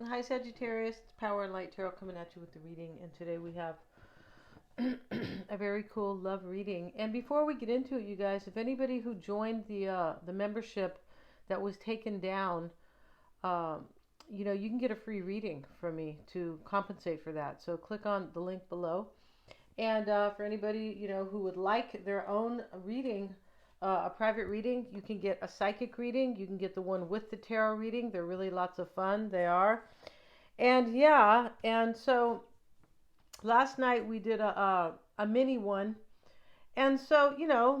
Hi, Sagittarius. It's Power and Light Tarot coming at you with the reading. And today we have a very cool love reading. And before we get into it, you guys, if anybody who joined the membership that was taken down, um, you can get a free reading from me to compensate for that. So click on the link below. And for anybody who would like their own reading, a private reading, you can get a psychic reading. You can get the one with the tarot reading. They're really lots of fun. They are. And yeah, and so last night we did a mini one. And so,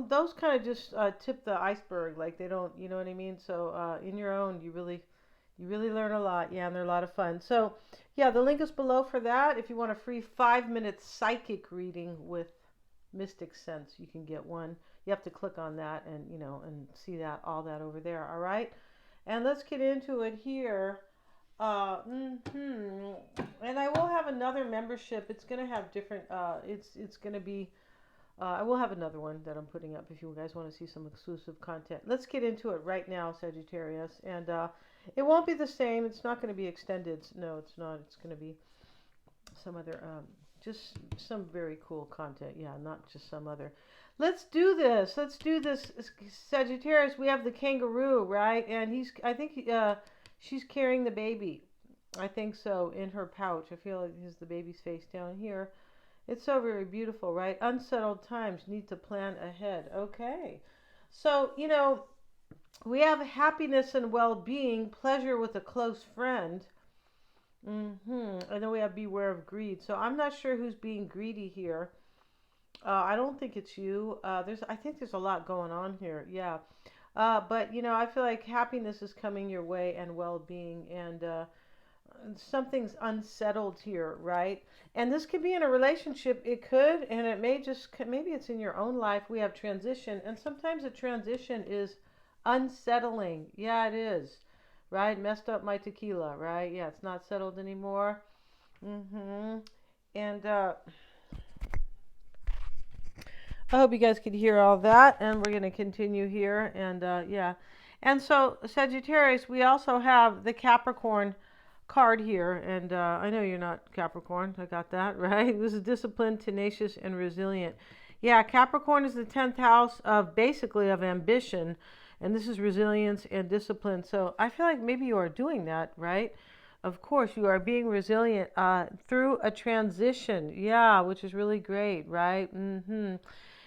those kind of just tip the iceberg. Like they don't, you know what I mean? So in your own, you really learn a lot. Yeah, and they're a lot of fun. So yeah, the link is below for that. If you want a free 5-minute psychic reading with Mystic Sense, you can get one. You have to click on that and see all that over there. All right. And let's get into it here. And I will have another membership. It's gonna have different. It's gonna be. I will have another one that I'm putting up if you guys want to see some exclusive content. Let's get into it right now, Sagittarius. And it won't be the same. It's not going to be extended. No, it's not. It's going to be some other, just some very cool content. Yeah, not just some other. Let's do this. Let's do this, Sagittarius. We have the kangaroo, right? And I think she's carrying the baby. I think so, in her pouch. I feel like here's the baby's face down here. It's so very beautiful, right? Unsettled times, need to plan ahead. Okay. So, we have happiness and well-being, pleasure with a close friend. And then we have beware of greed. So I'm not sure who's being greedy here. I don't think it's you. I think there's a lot going on here. Yeah. But I feel like happiness is coming your way and well-being, and something's unsettled here, right? And this could be in a relationship. It could, and it may just, maybe it's in your own life. We have transition, and sometimes a transition is unsettling. Yeah, it is, right? Messed up my tequila, right? Yeah, it's not settled anymore. And I hope you guys could hear all that, and we're going to continue here. And yeah, and so Sagittarius, we also have the Capricorn card here, and I know you're not Capricorn. I got that right. This is disciplined, tenacious, and resilient. Yeah, Capricorn is the 10th house of basically of ambition, and this is resilience and discipline. So I feel like maybe you are doing that, right? Of course, you are being resilient through a transition. Yeah, which is really great, right? And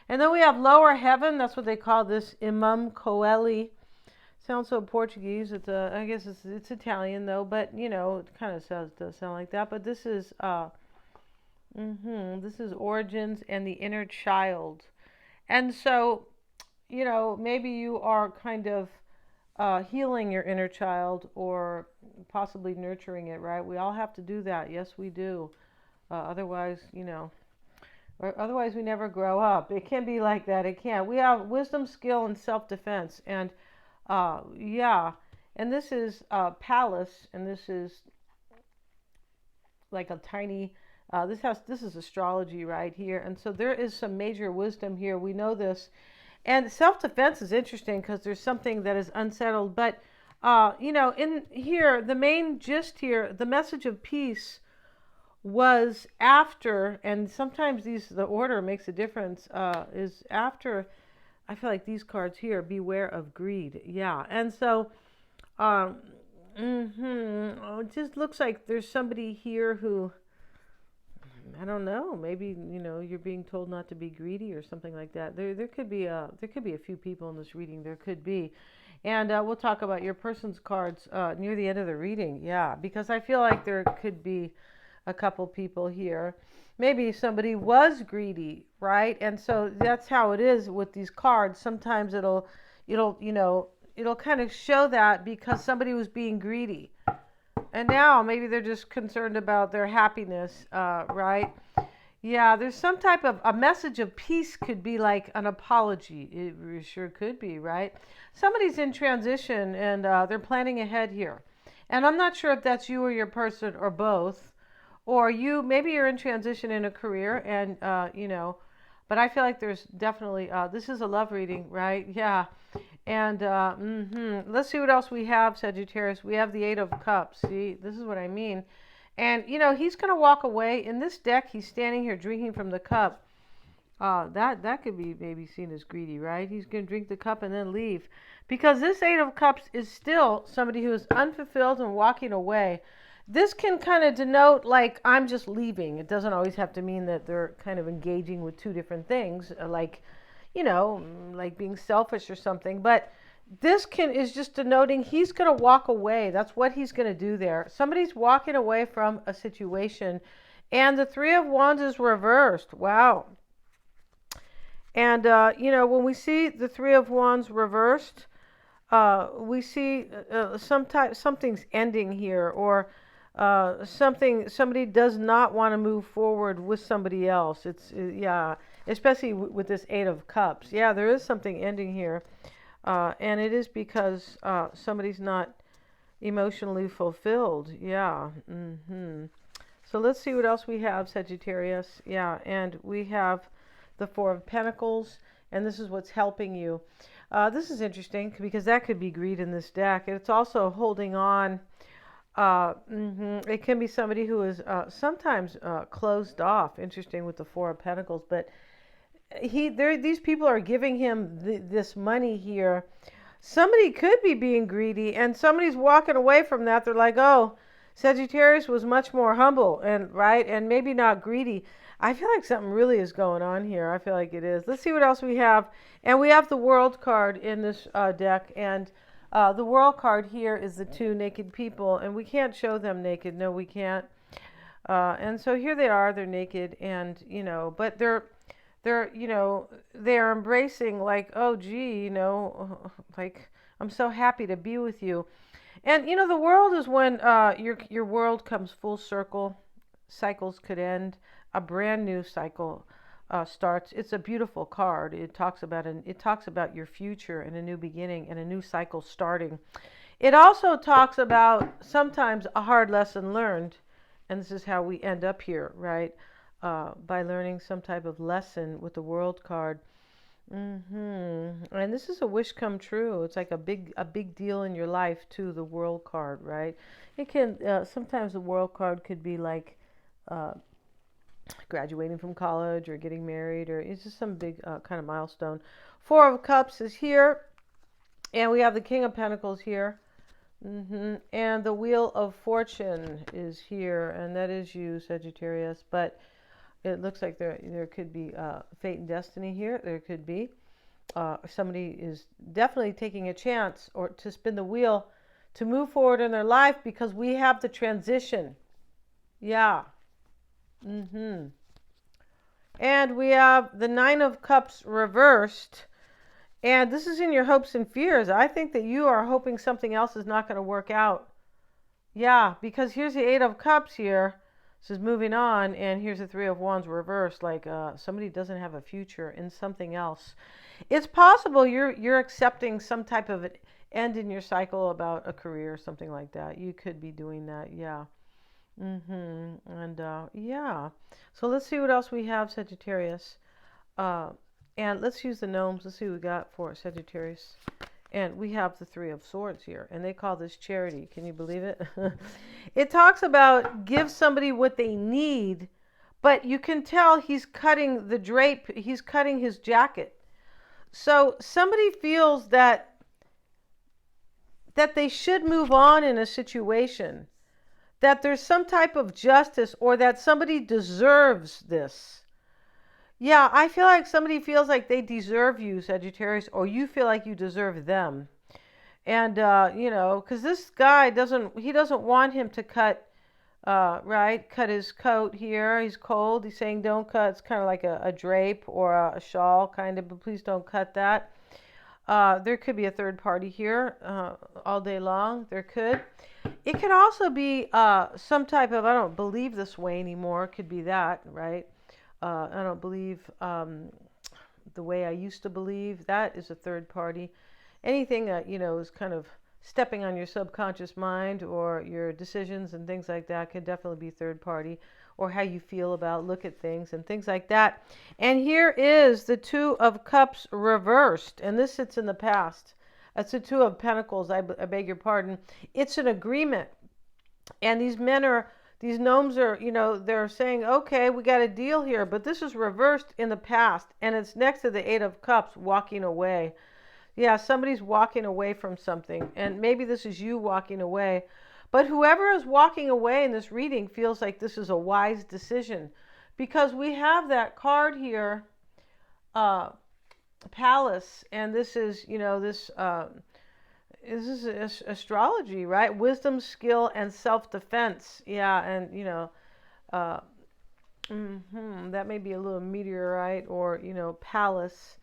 then we have lower heaven. That's what they call this, Imam Coeli. Sounds so Portuguese. I guess it's Italian though, but it kind of does sound like that. But this is this is origins and the inner child. And so, maybe you are kind of healing your inner child or possibly nurturing it, right? We all have to do that. Yes, we do. Otherwise, or otherwise we never grow up. It can be like that. It can. We have wisdom, skill, and self-defense. And yeah, and this is palace, and this is like a tiny. This is astrology right here, and so there is some major wisdom here. We know this, and self-defense is interesting because there's something that is unsettled. But in here, the main gist here, the message of peace was after, and sometimes the order makes a difference. Is after. I feel like these cards here, beware of greed. Yeah. And so it just looks like there's somebody here who, I don't know, maybe, you're being told not to be greedy or something like that. There could be a few people in this reading. There could be. And we'll talk about your person's cards near the end of the reading. Yeah, because I feel like there could be a couple people here. Maybe somebody was greedy, right? And so that's how it is with these cards. Sometimes it'll kind of show that because somebody was being greedy. And now maybe they're just concerned about their happiness, right? Yeah, there's some type of a message of peace, could be like an apology. It sure could be, right? Somebody's in transition and they're planning ahead here. And I'm not sure if that's you or your person or both. Or maybe you're in transition in a career and, but I feel like there's definitely, this is a love reading, right? Yeah. And let's see what else we have, Sagittarius. We have the Eight of Cups. See, this is what I mean. And, he's going to walk away. In this deck, he's standing here drinking from the cup. That could be maybe seen as greedy, right? He's going to drink the cup and then leave. Because this Eight of Cups is still somebody who is unfulfilled and walking away. This can kind of denote, like, I'm just leaving. It doesn't always have to mean that they're kind of engaging with two different things, like being selfish or something. But this is just denoting he's going to walk away. That's what he's going to do there. Somebody's walking away from a situation. And the Three of Wands is reversed. Wow. And, when we see the Three of Wands reversed, we see something's ending here, or somebody does not want to move forward with somebody else. Especially with this Eight of Cups. Yeah, there is something ending here. And it is because somebody's not emotionally fulfilled. Yeah. So let's see what else we have, Sagittarius. Yeah, and we have the Four of Pentacles, and this is what's helping you. This is interesting because that could be greed in this deck. It's also holding on. It can be somebody who is sometimes closed off. Interesting with the Four of Pentacles, but these people are giving him this money here. Somebody could be being greedy, and somebody's walking away from that. They're like, oh, Sagittarius was much more humble and maybe not greedy. I feel like something really is going on here. I feel like it is. Let's see what else we have. And we have the World card in this deck. And the World card here is the two naked people. And we can't show them naked. No, we can't. And so here they are. They're naked. And, but they're embracing like, oh, gee, like, I'm so happy to be with you. And, the world is when your world comes full circle. Cycles could end. A brand new cycle starts. It's a beautiful card. It talks about your future and a new beginning and a new cycle starting. It also talks about sometimes a hard lesson learned, and this is how we end up here, right? By learning some type of lesson with the World card. And this is a wish come true. It's like a big deal in your life too. The World card, right? It can sometimes the World card could be like graduating from college or getting married, or it's just some big kind of milestone. Four of Cups is here, and we have the King of Pentacles here, and the Wheel of Fortune is here, and that is you, Sagittarius. But it looks like there could be fate and destiny here. There could be somebody is definitely taking a chance or to spin the wheel to move forward in their life, because we have the transition. Yeah. And we have the Nine of Cups reversed. And this is in your hopes and fears. I think that you are hoping something else is not going to work out. Yeah, because here's the Eight of Cups here. This is moving on. And here's the Three of Wands reversed. Like somebody doesn't have a future in something else. It's possible you're accepting some type of an end in your cycle about a career or something like that. You could be doing that. Yeah. And yeah, so let's see what else we have, Sagittarius, and let's use the gnomes. Let's see what we got for Sagittarius. And we have the Three of Swords here, and they call this charity. Can you believe it? It talks about give somebody what they need, but you can tell he's cutting the drape. He's cutting his jacket. So somebody feels that they should move on in a situation, that there's some type of justice, or that somebody deserves this. Yeah, I feel like somebody feels like they deserve you, Sagittarius, or you feel like you deserve them. And, because this guy doesn't want him to cut his coat here. He's cold. He's saying don't cut. It's kind of like a drape or a shawl kind of, but please don't cut that. There could be a third party here all day long. There could. It could also be some type of, I don't believe this way anymore. It could be that, right? I don't believe the way I used to believe. That is a third party. Anything that, is kind of stepping on your subconscious mind or your decisions and things like that could definitely be third party, or how you feel about, look at things and things like that. And here is the Two of Cups reversed, and this sits in the past. That's the Two of Pentacles. I beg your pardon. It's an agreement. And these gnomes are, they're saying, okay, we got a deal here, but this is reversed in the past. And it's next to the Eight of Cups, walking away. Yeah, somebody's walking away from something. And maybe this is you walking away. But whoever is walking away in this reading feels like this is a wise decision. Because we have that card here, Palace. And this is, this is astrology, right? Wisdom, skill, and self-defense. Yeah, and, that may be a little meteorite or, palace.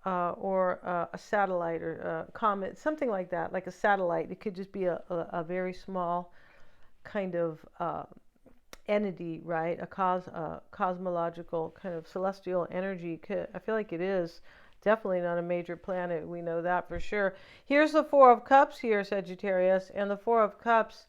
Or a satellite or a comet, something like that, like a satellite. It could just be a very small kind of entity, right? A cosmological kind of celestial energy. I feel like it is definitely not a major planet. We know that for sure. Here's the Four of Cups here, Sagittarius, and the Four of Cups,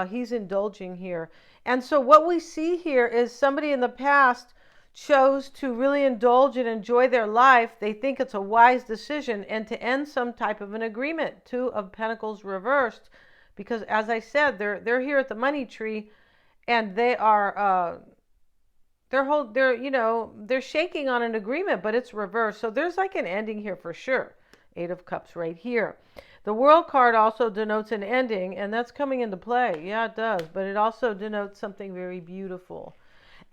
he's indulging here. And so what we see here is somebody in the past chose to really indulge and enjoy their life. They think it's a wise decision and to end some type of an agreement. Two of Pentacles reversed, because as I said, they're here at the money tree, and they are they're shaking on an agreement, but it's reversed. So there's like an ending here for sure. Eight of Cups right here. The World card also denotes an ending, and that's coming into play. Yeah, it does, but it also denotes something very beautiful.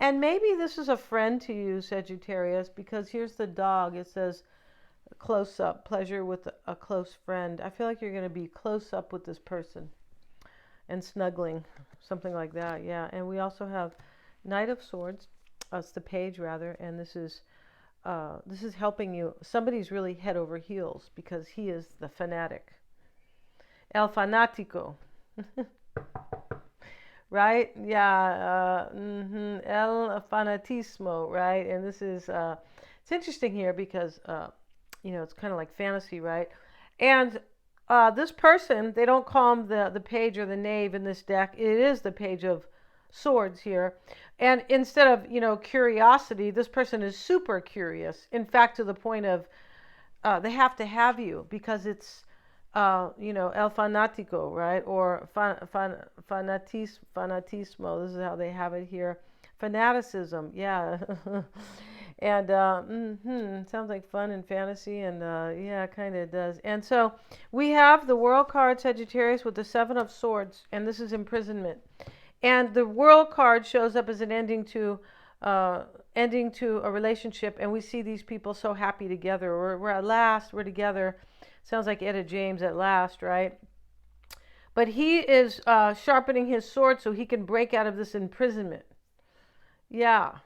And maybe this is a friend to you, Sagittarius, because here's the dog. It says close up, pleasure with a close friend. I feel like you're going to be close up with this person and snuggling, something like that. Yeah. And we also have Knight of Swords. It's the page rather. And this is helping you. Somebody's really head over heels because he is the fanatic. El fanatico. Right? Yeah. El fanatismo, right? And this is, it's interesting here because, it's kind of like fantasy, right? And this person, they don't call him the page or the knave in this deck. It is the Page of Swords here. And instead of, curiosity, this person is super curious. In fact, to the point of they have to have you because it's, el fanático, right? Or fanatismo. This is how they have it here. Fanaticism, yeah. And sounds like fun and fantasy, and yeah, kind of does. And so we have the World card, Sagittarius, with the Seven of Swords, and this is imprisonment. And the World card shows up as an ending to a relationship, and we see these people so happy together. We're at last, we're together. Sounds like Etta James at last, right? But he is sharpening his sword so he can break out of this imprisonment. Yeah.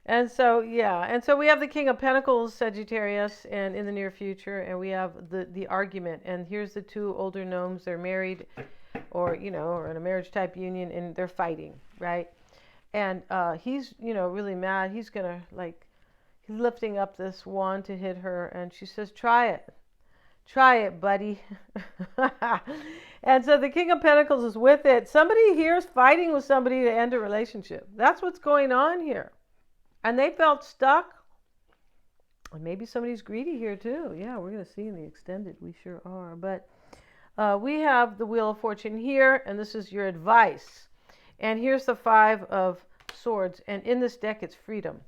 And so, yeah. And so we have the King of Pentacles, Sagittarius, and in the near future, and we have the argument. And here's the two older gnomes. They're married or in a marriage type union, and they're fighting, right? And he's, really mad. He's going to, he's lifting up this wand to hit her, and she says, try it, buddy. And so the King of Pentacles is with it. Somebody here is fighting with somebody to end a relationship. That's what's going on here. And they felt stuck. And maybe somebody's greedy here too. Yeah, we're going to see in the extended. We sure are. But we have the Wheel of Fortune here, and this is your advice. And here's the Five of Swords. And in this deck, it's freedom.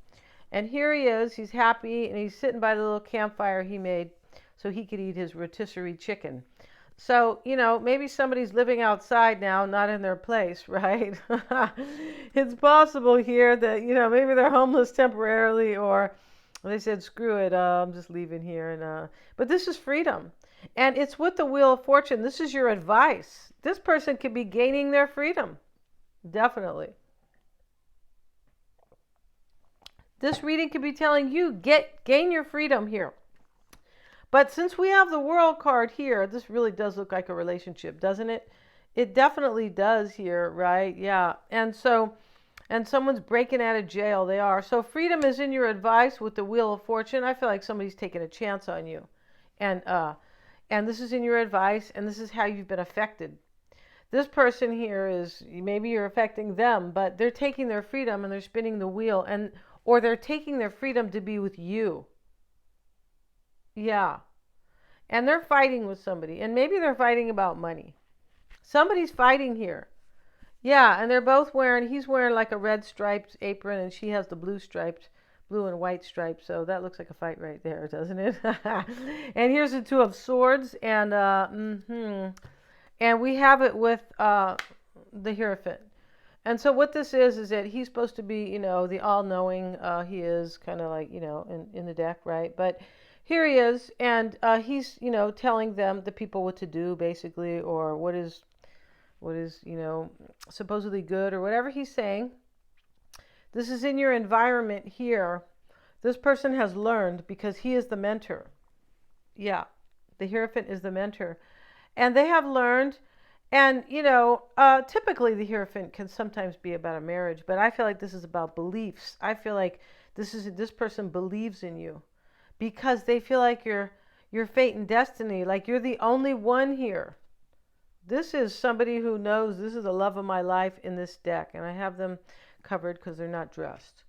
And here he is. He's happy, and he's sitting by the little campfire he made so he could eat his rotisserie chicken. So, maybe somebody's living outside now, not in their place, right? It's possible here that, maybe they're homeless temporarily, or they said, screw it, I'm just leaving here. And but this is freedom. And it's with the Wheel of Fortune. This is your advice. This person could be gaining their freedom. Definitely. This reading could be telling you, gain your freedom here. But since we have the World card here, this really does look like a relationship, doesn't it? It definitely does here, right? Yeah. And someone's breaking out of jail. They are. So freedom is in your advice with the Wheel of Fortune. I feel like somebody's taking a chance on you. And this is in your advice, and this is how you've been affected. This person here is, maybe you're affecting them, but they're taking their freedom and they're spinning the wheel, or they're taking their freedom to be with you. Yeah. And they're fighting with somebody. And maybe they're fighting about money. Somebody's fighting here. Yeah, and they're both wearing, he's wearing like a red striped apron and she has the blue and white stripes. So that looks like a fight right there, doesn't it? And here's the two of swords and and we have it with the Hierophant. And so what this is that he's supposed to be, the all-knowing. He is kind of like, in the deck, right? But here he is, and he's, telling them, the people, what to do, basically, or what is, supposedly good, or whatever he's saying. This is in your environment here. This person has learned because he is the mentor. Yeah, the Hierophant is the mentor. And they have learned. And, typically the Hierophant can sometimes be about a marriage, but I feel like this is about beliefs. I feel like this person believes in you because they feel like your fate and destiny, like you're the only one here. This is somebody who knows this is the love of my life in this deck, and I have them covered because they're not dressed.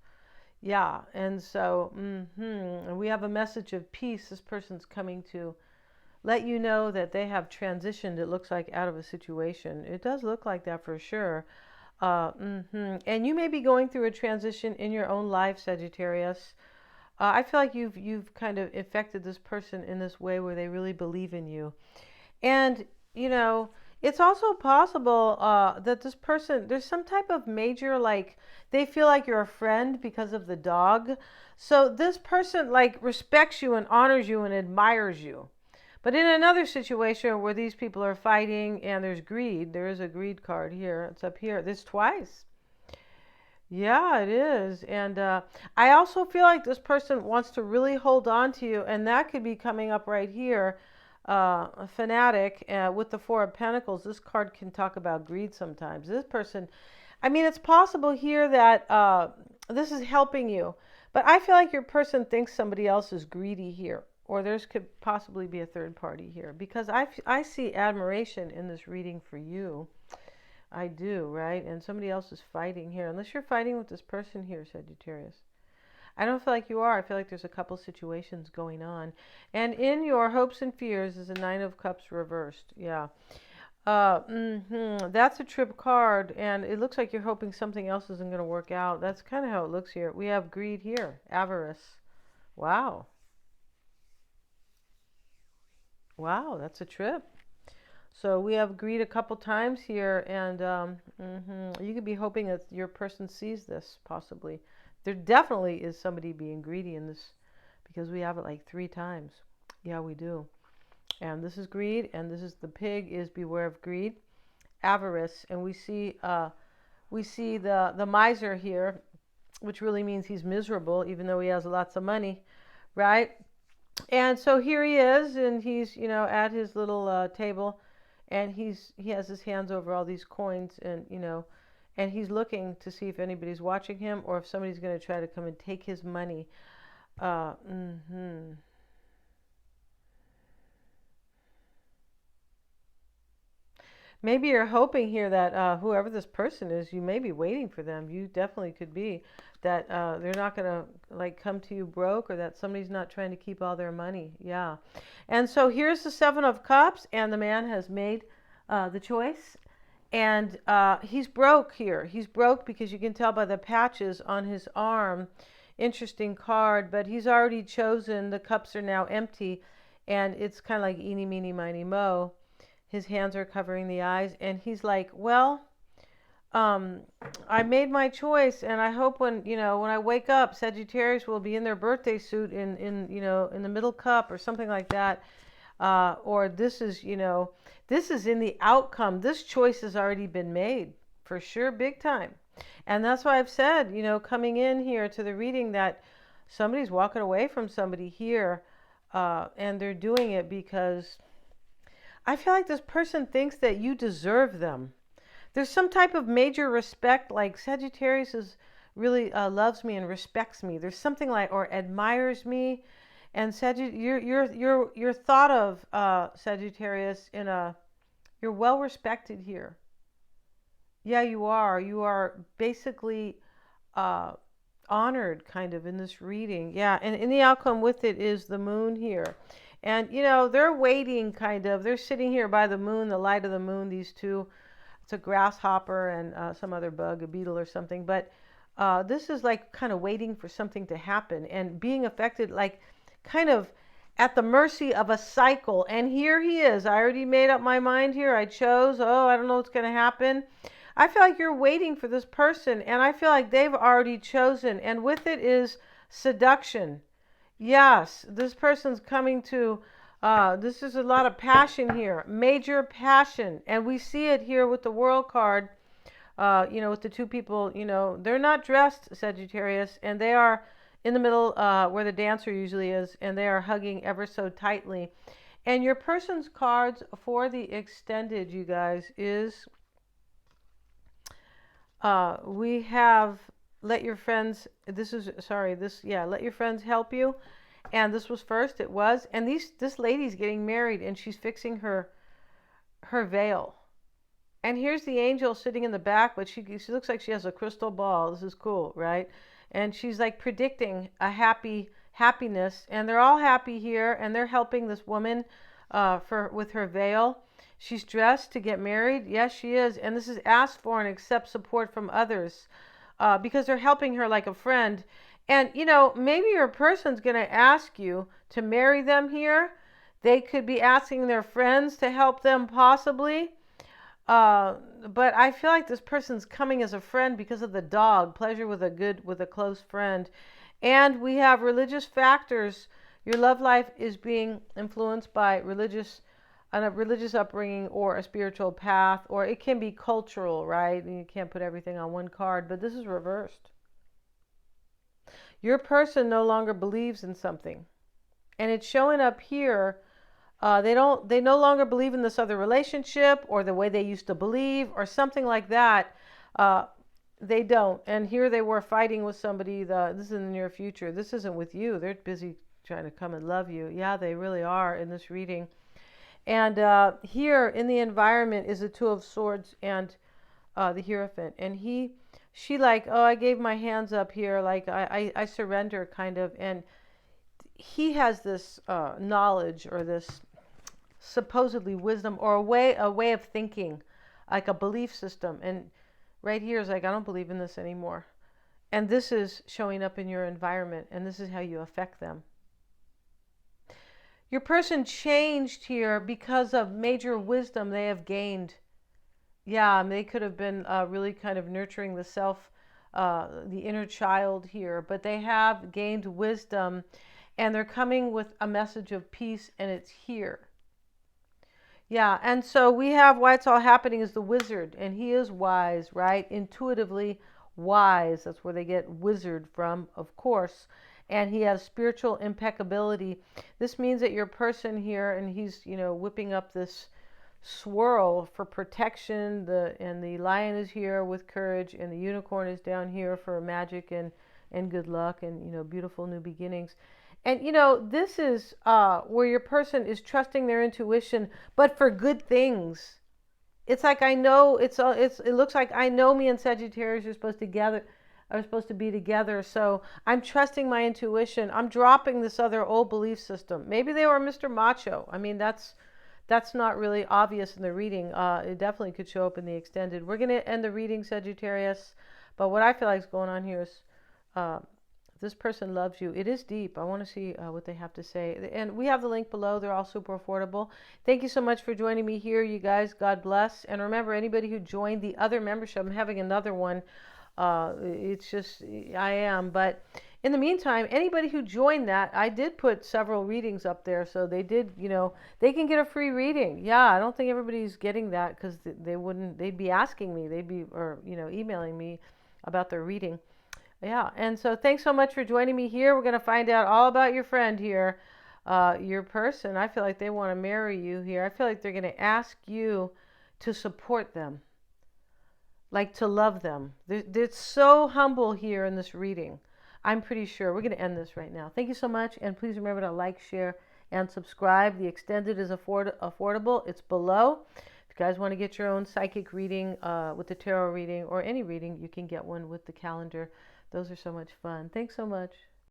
Yeah, and so, and we have a message of peace. This person's coming to let you know that they have transitioned, it looks like, out of a situation. It does look like that for sure. And you may be going through a transition in your own life, Sagittarius. I feel like you've kind of affected this person in this way where they really believe in you. And, it's also possible that this person, there's some type of major, like, they feel like you're a friend because of the dog. So this person, like, respects you and honors you and admires you. But in another situation where these people are fighting and there's greed, there is a greed card here. It's up here. This twice. Yeah, it is. And I also feel like this person wants to really hold on to you. And that could be coming up right here. A fanatic with the Four of Pentacles. This card can talk about greed sometimes. This person, I mean, it's possible here that this is helping you. But I feel like your person thinks somebody else is greedy here. Or there could possibly be a third party here. Because I see admiration in this reading for you. I do, right? And somebody else is fighting here. Unless you're fighting with this person here, Sagittarius. I don't feel like you are. I feel like there's a couple situations going on. And in your hopes and fears is a Nine of Cups reversed. Yeah. That's a trip card. And it looks like you're hoping something else isn't going to work out. That's kind of how it looks here. We have greed here. Avarice. Wow. Wow, that's a trip. So we have greed a couple times here, and you could be hoping that your person sees this, possibly. There definitely is somebody being greedy in this, because we have it like 3 times. Yeah, we do. And this is greed, and this is the pig is beware of greed. Avarice, and we see the miser here, which really means he's miserable, even though he has lots of money, right? And so here he is, and he's, at his little table, and he has his hands over all these coins, and, and he's looking to see if anybody's watching him or if somebody's going to try to come and take his money. Maybe you're hoping here that whoever this person is, you may be waiting for them. You definitely could be that they're not going to like come to you broke, or that somebody's not trying to keep all their money. Yeah. And so here's the 7 of Cups, and the man has made the choice. And he's broke here. He's broke because you can tell by the patches on his arm. Interesting card, but he's already chosen. The cups are now empty, and it's kind of like eeny, meeny, miny, mo. His hands are covering the eyes, and he's like, well, I made my choice, and I hope when I wake up, Sagittarius will be in their birthday suit in the middle cup or something like that. Or this is in the outcome. This choice has already been made for sure, big time. And that's why I've said, coming in here to the reading, that somebody's walking away from somebody here, and they're doing it because I feel like this person thinks that you deserve them. There's some type of major respect, like Sagittarius really loves me and respects me. There's something like, or admires me. And you're thought of, Sagittarius, you're well respected here. Yeah, you are. You are basically honored kind of in this reading. Yeah, and in the outcome with it is the moon here. And, they're waiting kind of. They're sitting here by the moon, the light of the moon, these two. It's a grasshopper and some other bug, a beetle or something. But this is like kind of waiting for something to happen and being affected, like kind of at the mercy of a cycle. And here he is. I already made up my mind here. I chose, I don't know what's going to happen. I feel like you're waiting for this person, and I feel like they've already chosen. And with it is seduction. Yes, this person's coming to, this is a lot of passion here, major passion. And we see it here with the World card, with the two people, they're not dressed, Sagittarius, and they are in the middle where the dancer usually is, and they are hugging ever so tightly. And your person's cards for the extended, you guys, is we have let your friends, let your friends help you. And this was first, it was. And this lady's getting married, and she's fixing her veil. And here's the angel sitting in the back, but she looks like she has a crystal ball. This is cool, right? And she's like predicting a happiness, and they're all happy here, and they're helping this woman with her veil. She's dressed to get married. Yes, she is. And this is ask for and accept support from others because they're helping her like a friend. And, maybe your person's going to ask you to marry them here. They could be asking their friends to help them possibly. But I feel like this person's coming as a friend because of the dog. Pleasure with a close friend. And we have religious factors. Your love life is being influenced by a religious upbringing or a spiritual path, or it can be cultural, right? You can't put everything on one card, but this is reversed. Your person no longer believes in something, and it's showing up here. They no longer believe in this other relationship or the way they used to believe or something like that. They don't. And here they were fighting with somebody. This is in the near future. This isn't with you. They're busy trying to come and love you. Yeah, they really are in this reading. And here in the environment is the Two of Swords and the Hierophant. And she like, I gave my hands up here. Like I surrender kind of. And he has this knowledge or this supposedly wisdom or a way of thinking, like a belief system. And right here is like, I don't believe in this anymore. And this is showing up in your environment, and this is how you affect them. Your person changed here because of major wisdom they have gained. Yeah, and they could have been really kind of nurturing the self, the inner child here, but they have gained wisdom, and they're coming with a message of peace, and it's here. Yeah, and so we have why it's all happening is the wizard, and he is wise, right? Intuitively wise. That's where they get wizard from, of course. And he has spiritual impeccability. This means that your person here, and he's, whipping up this swirl for protection. And the lion is here with courage, and the unicorn is down here for magic and good luck and, beautiful new beginnings. And, this is where your person is trusting their intuition, but for good things. It's like, I know, it looks like I know me and Sagittarius are supposed to be together. So I'm trusting my intuition. I'm dropping this other old belief system. Maybe they were Mr. Macho. I mean, that's not really obvious in the reading. It definitely could show up in the extended. We're going to end the reading, Sagittarius. But what I feel like is going on here is this person loves you. It is deep. I want to see what they have to say. And we have the link below. They're all super affordable. Thank you so much for joining me here, you guys. God bless. And remember, anybody who joined the other membership, I'm having another one. It's just, I am. But in the meantime, anybody who joined that, I did put several readings up there. So they did, they can get a free reading. Yeah, I don't think everybody's getting that because they'd be asking me, emailing me about their reading. Yeah, and so thanks so much for joining me here. We're going to find out all about your friend here, your person. I feel like they want to marry you here. I feel like they're going to ask you to support them, like to love them. They're so humble here in this reading. I'm pretty sure. We're going to end this right now. Thank you so much, and please remember to like, share, and subscribe. The extended is affordable. It's below. If you guys want to get your own psychic reading with the tarot reading or any reading, you can get one with the calendar. Those are so much fun. Thanks so much.